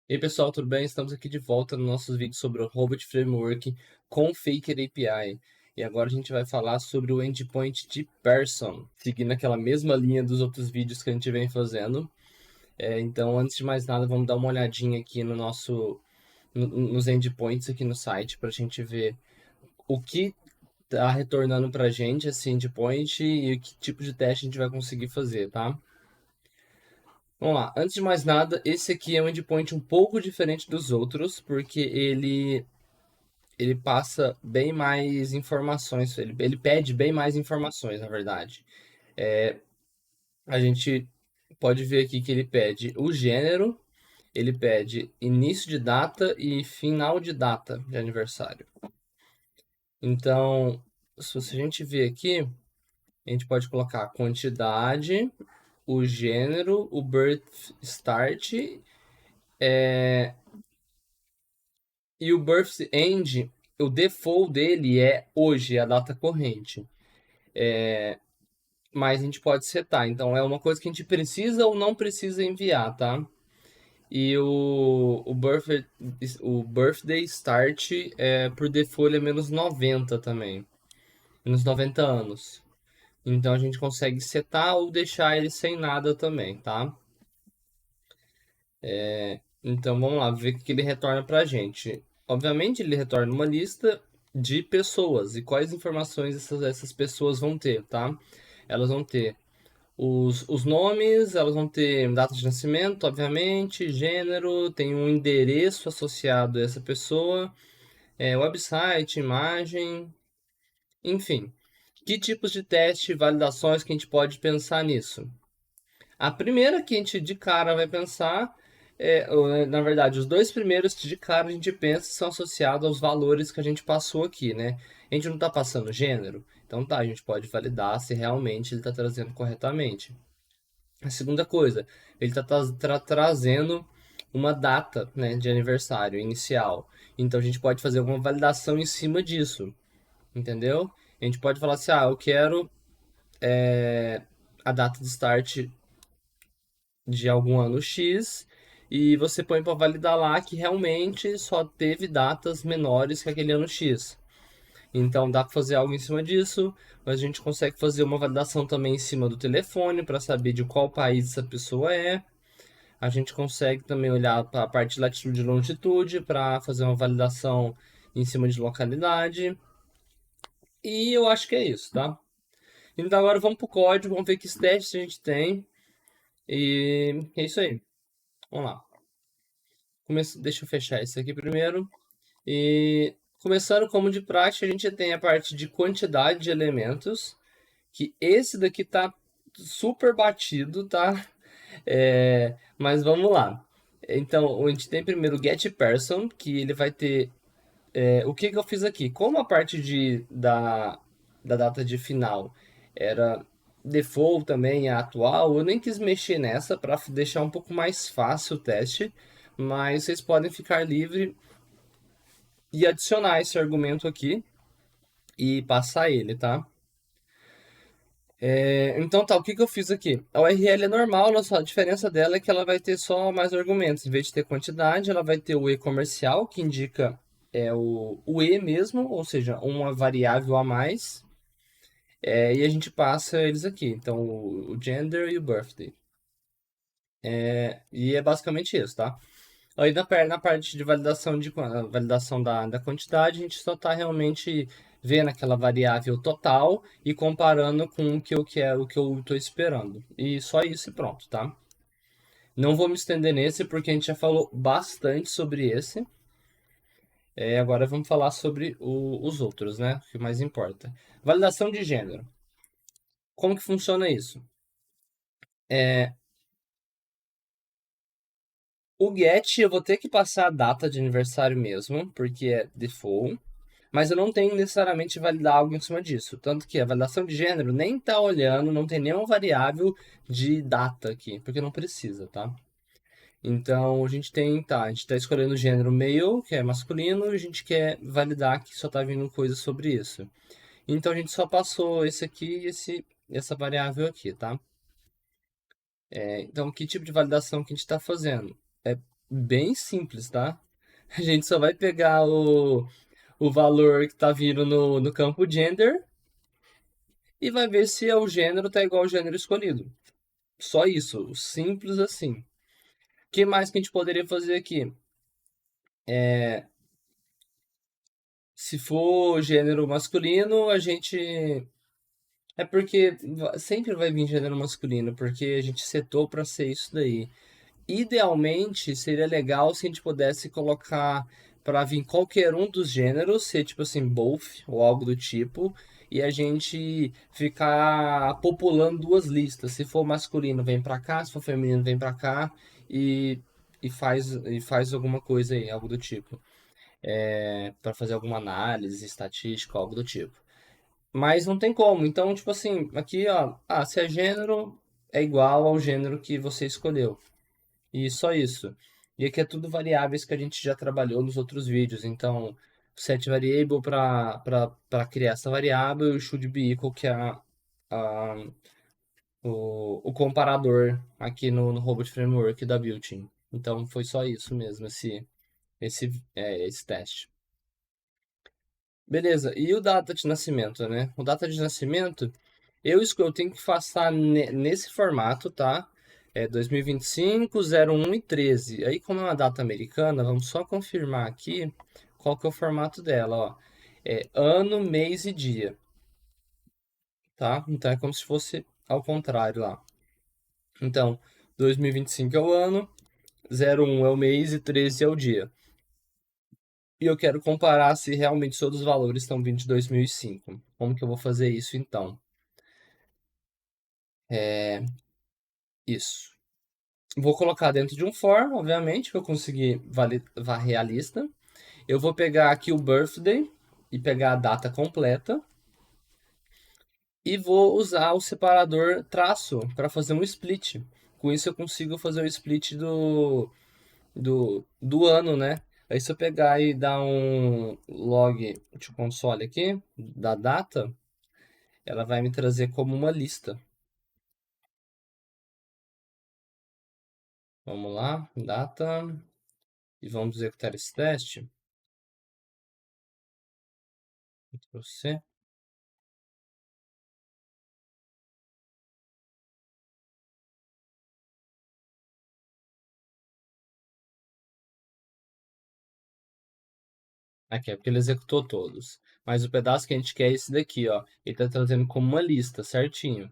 E aí, pessoal, tudo bem? Estamos aqui de volta nos nossos vídeos sobre o Robot Framework com Faker API. E agora a gente vai falar sobre o endpoint de person, seguindo aquela mesma linha dos outros vídeos que a gente vem fazendo. Então, antes de mais nada, vamos dar uma olhadinha aqui nos endpoints aqui no site para a gente ver o que está retornando para a gente esse endpoint e que tipo de teste a gente vai conseguir fazer, tá? Vamos lá, antes de mais nada, esse aqui é um endpoint um pouco diferente dos outros, porque ele passa bem mais informações, ele pede bem mais informações, na verdade. A gente pode ver aqui que ele pede o gênero, ele pede início de data e final de data de aniversário. Então, se a gente ver aqui, a gente pode colocar a quantidade, o gênero, o birth start e o birth end. O default dele é hoje, a data corrente. Mas a gente pode setar. Então é uma coisa que a gente precisa ou não precisa enviar, tá? E o birthday start por default é menos 90 também. Menos 90 anos. Então a gente consegue setar ou deixar ele sem nada também, tá? Então vamos lá, ver o que ele retorna pra gente. Obviamente ele retorna uma lista de pessoas e quais informações essas pessoas vão ter, tá? Elas vão ter os nomes, elas vão ter data de nascimento, obviamente, gênero, tem um endereço associado a essa pessoa, website, imagem, enfim. Que tipos de teste e validações que a gente pode pensar nisso? A primeira que a gente de cara vai pensar na verdade, os dois primeiros de cara a gente pensa são associados aos valores que a gente passou aqui, né? A gente não está passando gênero, então tá, a gente pode validar se realmente ele está trazendo corretamente. A segunda coisa, ele está trazendo uma data, né, de aniversário inicial. Então a gente pode fazer alguma validação em cima disso, entendeu? A gente pode falar assim, eu quero a data de start de algum ano X e você põe para validar lá que realmente só teve datas menores que aquele ano X. Então dá para fazer algo em cima disso, mas a gente consegue fazer uma validação também em cima do telefone para saber de qual país essa pessoa é. A gente consegue também olhar para a parte de latitude e longitude para fazer uma validação em cima de localidade. E eu acho que é isso, tá? Então agora vamos para o código, vamos ver que testes a gente tem. E é isso aí. Vamos lá. Deixa eu fechar esse aqui primeiro. E começando como de praxe, a gente tem a parte de quantidade de elementos, que esse daqui tá super batido, tá? Mas vamos lá. Então, a gente tem primeiro o getPerson, que ele vai ter. O que que eu fiz aqui? Como a parte da data de final era default também, a atual, eu nem quis mexer nessa para deixar um pouco mais fácil o teste, mas vocês podem ficar livre e adicionar esse argumento aqui e passar ele, tá? Então tá, o que que eu fiz aqui? A URL é normal, a diferença dela é que ela vai ter só mais argumentos. Em vez de ter quantidade, ela vai ter o e comercial, que indica o e mesmo, ou seja, uma variável a mais. E a gente passa eles aqui. Então, o gender e o birthday. E é basicamente isso, tá? Aí na parte de validação da quantidade, a gente só está realmente vendo aquela variável total e comparando com o que eu quero, o que eu estou esperando. E só isso e pronto, tá? Não vou me estender nesse porque a gente já falou bastante sobre esse. Agora vamos falar sobre os outros, né? O que mais importa. Validação de gênero. Como que funciona isso? O get eu vou ter que passar a data de aniversário mesmo, porque é default. Mas eu não tenho necessariamente validar algo em cima disso. Tanto que a validação de gênero nem está olhando, não tem nenhuma variável de data aqui, porque não precisa, tá? Então a gente tá escolhendo o gênero male, que é masculino, e a gente quer validar que só tá vindo coisa sobre isso. Então a gente só passou esse aqui e essa variável aqui, tá? Então que tipo de validação que a gente está fazendo? bem simples, tá? A gente só vai pegar o valor que tá vindo no campo gender e vai ver se o gênero tá igual ao gênero escolhido. Só isso, simples assim. O que mais que a gente poderia fazer aqui? Se for gênero masculino, a gente. É porque sempre vai vir gênero masculino, porque a gente setou para ser isso daí. Idealmente, seria legal se a gente pudesse colocar para vir qualquer um dos gêneros, ser tipo assim, both ou algo do tipo, e a gente ficar populando duas listas. Se for masculino, vem para cá, se for feminino, vem para cá e, e faz alguma coisa aí, algo do tipo. Para fazer alguma análise estatística, algo do tipo. Mas não tem como. Então, tipo assim, aqui, ó, se é gênero, é igual ao gênero que você escolheu. E só isso. E aqui é tudo variáveis que a gente já trabalhou nos outros vídeos. Então, set variable para criar essa variável e o should be equal, que é a- o comparador aqui no Robot Framework da Built-in. Então, foi só isso mesmo, esse teste. Beleza, e o data de nascimento, né? O data de nascimento, eu tenho que passar nesse formato, tá? É 2025, 01 e 13. Aí, como é uma data americana, vamos só confirmar aqui qual que é o formato dela, ó. É ano, mês e dia, tá? Então é como se fosse ao contrário lá. Então, 2025 é o ano, 01 é o mês e 13 é o dia. E eu quero comparar se realmente todos os valores estão vindo de 2005. Como que eu vou fazer isso então? Isso. Vou colocar dentro de um for, obviamente, para eu conseguir varrer a lista. Eu vou pegar aqui o birthday e pegar a data completa. E vou usar o separador traço para fazer um split. Com isso eu consigo fazer o split do ano, né? Aí se eu pegar e dar um log de console aqui, da data, ela vai me trazer como uma lista. Vamos lá, data, e vamos executar esse teste. Ctrl C. Aqui é porque ele executou todos. Mas o pedaço que a gente quer é esse daqui, ó. Ele está trazendo como uma lista, certinho.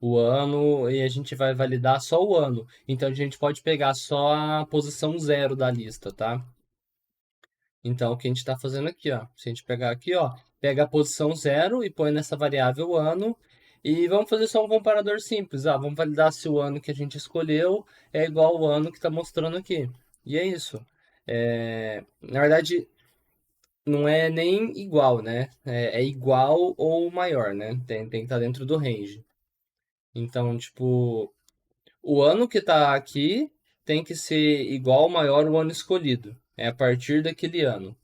O ano, e a gente vai validar só o ano. Então a gente pode pegar só a posição zero da lista, tá? Então o que a gente está fazendo aqui, ó. Se a gente pegar aqui, ó, pega a posição zero e põe nessa variável ano. E vamos fazer só um comparador simples. Vamos validar se o ano que a gente escolheu é igual ao ano que está mostrando aqui. E é isso. Na verdade, não é nem igual, né? É igual ou maior, né? Tem que estar dentro do range. Então, tipo, o ano que tá aqui tem que ser igual ou maior ao ano escolhido. É a partir daquele ano.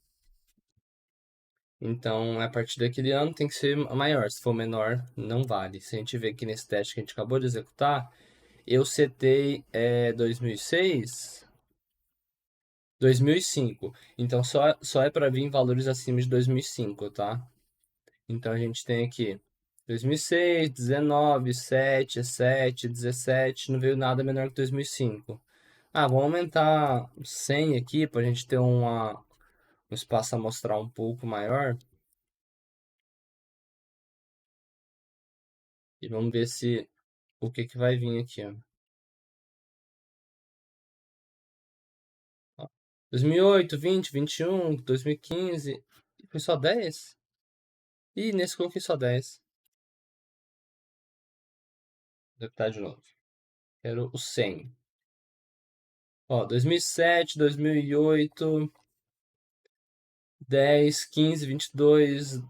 Então, a partir daquele ano tem que ser maior. Se for menor, não vale. Se a gente ver aqui nesse teste que a gente acabou de executar, eu setei 2006, 2005. Então, só é para vir valores acima de 2005, tá? Então a gente tem aqui 2006, 19, 7, 7, 17, não veio nada menor que 2005. Vamos aumentar 100 aqui para a gente ter um espaço amostral um pouco maior. E vamos ver se o que que vai vir aqui, ó. Ó, 2008, 20, 21, 2015. Foi só 10? Ih, nesse coloquei só 10. Vou deputar de novo. Quero o 100. Ó, 2007, 2008, 10, 15, 22,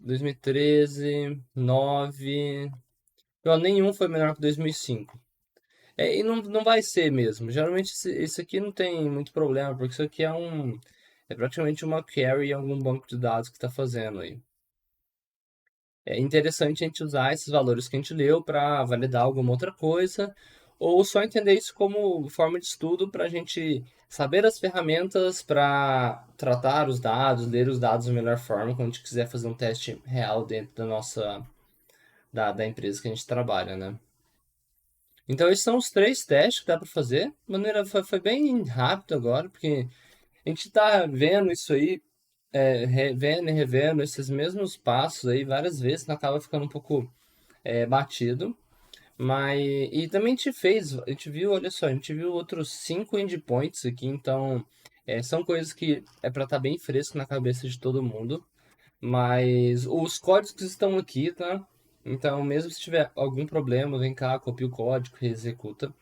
2013, 9. Nenhum foi menor que 2005. E não vai ser mesmo. Geralmente esse aqui não tem muito problema, porque isso aqui é praticamente uma query em algum banco de dados que está fazendo aí. É interessante a gente usar esses valores que a gente leu para validar alguma outra coisa, ou só entender isso como forma de estudo para a gente saber as ferramentas para tratar os dados, ler os dados da melhor forma, quando a gente quiser fazer um teste real dentro da empresa que a gente trabalha, né? Então, esses são os três testes que dá para fazer. De maneira foi bem rápido agora, porque a gente está vendo isso aí, vendo e revendo esses mesmos passos aí várias vezes, não acaba ficando um pouco batido. Mas, e também a gente viu, olha só, a gente viu outros 5 endpoints aqui, então são coisas que é para estar bem fresco na cabeça de todo mundo. Mas os códigos estão aqui, tá? Então, mesmo se tiver algum problema, vem cá, copia o código, executa.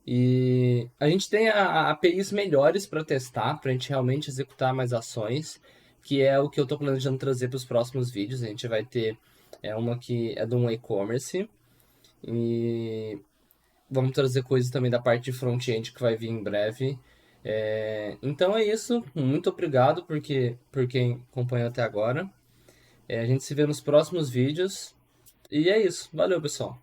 E a gente tem APIs melhores para testar, para a gente realmente executar mais ações, que é o que eu estou planejando trazer para os próximos vídeos. A gente vai ter uma que é de um e-commerce, e vamos trazer coisas também da parte de front-end que vai vir em breve. Então é isso. Muito obrigado por quem acompanhou até agora. A gente se vê nos próximos vídeos. E é isso. Valeu, pessoal.